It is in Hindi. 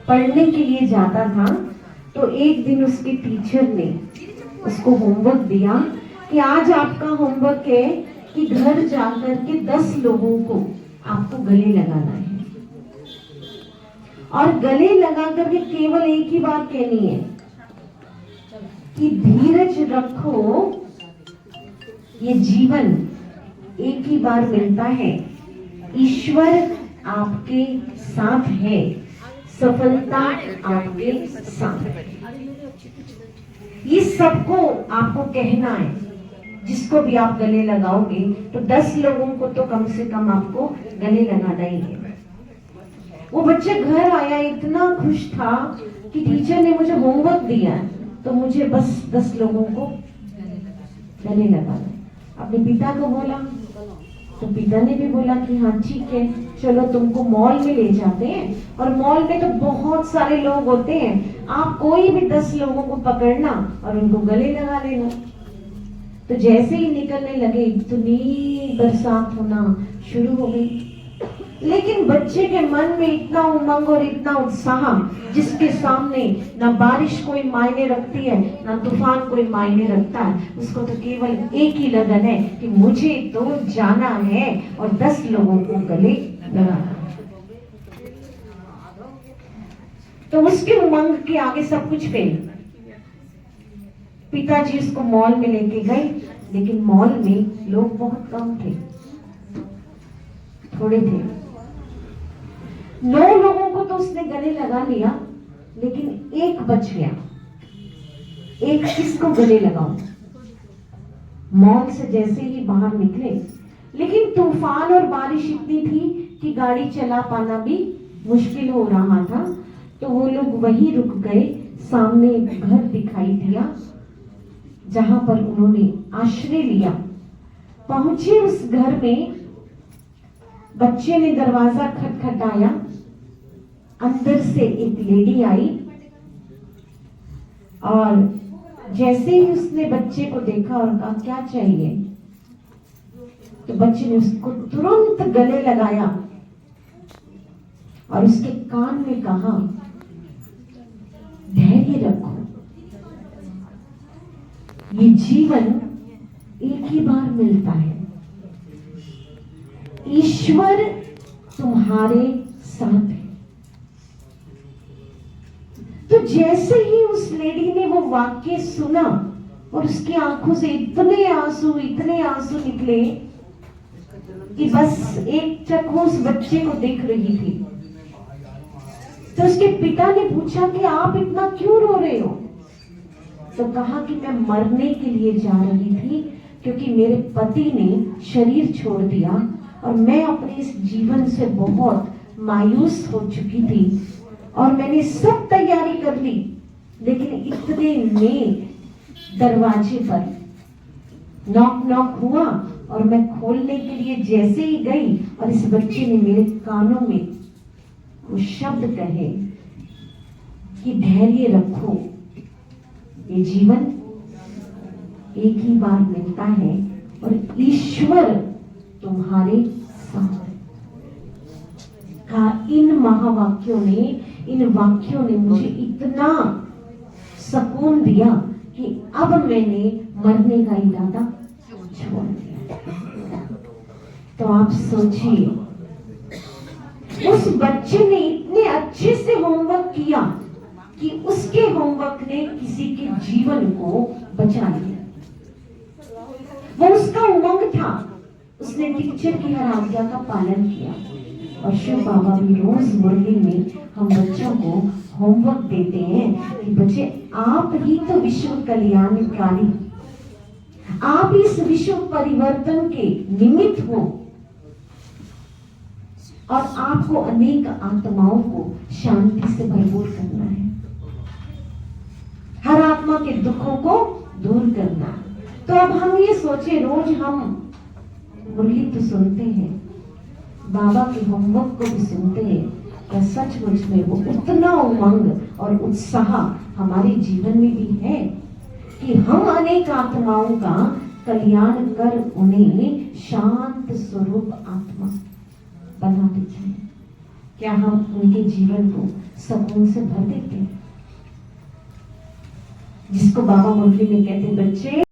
पढ़ने के लिए जाता था, तो एक दिन उसके टीचर ने उसको होमवर्क दिया कि आज आपका होमवर्क है कि घर जाकर के 10 लोगों को आपको गले लगाना है, और गले लगा करके केवल एक ही बात कहनी है कि धीरज रखो, ये जीवन एक ही बार मिलता है, ईश्वर आपके साथ है, सफलता आपके साथ है। ये सबको आपको कहना है। जिसको भी आप गले लगाओगे तो 10 लोगों को तो कम से कम आपको गले लगाना ही है। वो बच्चा घर आया, इतना खुश था कि टीचर ने मुझे होमवर्क दिया है तो मुझे बस 10 लोगों को गले लगाना। अपने पिता को बोला तो पिता ने भी बोला कि हाँ ठीक है, चलो तुमको मॉल में ले जाते हैं, और मॉल में तो बहुत सारे लोग होते हैं, आप कोई भी 10 लोगों को पकड़ना और उनको गले लगा लेना। तो जैसे ही निकलने लगे इतनी बरसात होना शुरू हो गई, लेकिन बच्चे के मन में इतना उमंग और इतना उत्साह, जिसके सामने ना बारिश कोई मायने रखती है ना तूफान कोई मायने रखता है, उसको तो केवल एक ही लगन है कि मुझे तो जाना है और 10 लोगों को गले लगाना। तो उसके उमंग के आगे सब कुछ फेल। पिताजी उसको मॉल में लेके गए, लेकिन मॉल में लोग बहुत कम थे, थोड़े थे। 9 लोगों को तो उसने गले लगा लिया, लेकिन एक बच गया। एक किसको गले लगाऊं? मॉल से जैसे ही बाहर निकले, लेकिन तूफान और बारिश इतनी थी कि गाड़ी चला पाना भी मुश्किल हो रहा था। तो वो लोग वहीं रुक गए। सामने एक घर दिखाई दिया जहां पर उन्होंने आश्रय लिया। पहुंचे उस घर में, बच्चे ने दरवाजा खटखटाया, अंदर से एक लेडी आई, और जैसे ही उसने बच्चे को देखा और कहा क्या चाहिए, तो बच्चे ने उसको तुरंत गले लगाया और उसके कान में कहा, धैर्य रखो, ये जीवन एक ही बार मिलता है, ईश्वर तुम्हारे साथ है। तो जैसे ही उस लेडी ने वो वाक्य सुना और उसकी आंखों से इतने आंसू निकले कि बस एक टक वो उस बच्चे को देख रही थी। तो उसके पिता ने पूछा कि आप इतना क्यों रो रहे हो? तो कहा कि मैं मरने के लिए जा रही थी, क्योंकि मेरे पति ने शरीर छोड़ दिया और मैं अपने इस जीवन से बहुत मायूस हो चुकी थी, और मैंने सब तैयारी कर ली, लेकिन इतने में दरवाजे पर नॉक नॉक हुआ और मैं खोलने के लिए जैसे ही गई, और इस बच्चे ने मेरे कानों में वो शब्द कहे कि धैर्य रखो, ये जीवन एक ही बार मिलता है और ईश्वर तुम्हारे साथ है। इन वाक्यों ने मुझे इतना सुकून दिया कि अब मैंने मरने का इरादा छोड़ दिया। तो आप सोचिए, उस बच्चे ने इतने अच्छे से होमवर्क किया कि उसके होमवर्क ने किसी के जीवन को बचा लिया। वो उसका उमंग था, उसने टीचर की हर आज्ञा का पालन किया। और शिव बाबा भी रोज मुरली में हम बच्चों को होमवर्क देते हैं कि बच्चे, आप ही तो विश्व कल्याणकारी, आप इस विश्व परिवर्तन के निमित्त हो, और आपको अनेक आत्माओं को शांति से भरपूर करना है, हर आत्मा के दुखों को दूर करना। तो अब हम ये सोचे, रोज हम मुरली तो सुनते हैं, बाबा के होमवर्क को भी सुनते हैं, क्या सचमुच में वो उतना उमंग और उत्साह हमारे जीवन में भी है कि हम अनेक आत्माओं का कल्याण कर उन्हें शांत स्वरूप आत्मा बना देते हैं? क्या हम उनके जीवन को सुकून से भर देते हैं? जिसको बाबा मुरली में कहते, बच्चे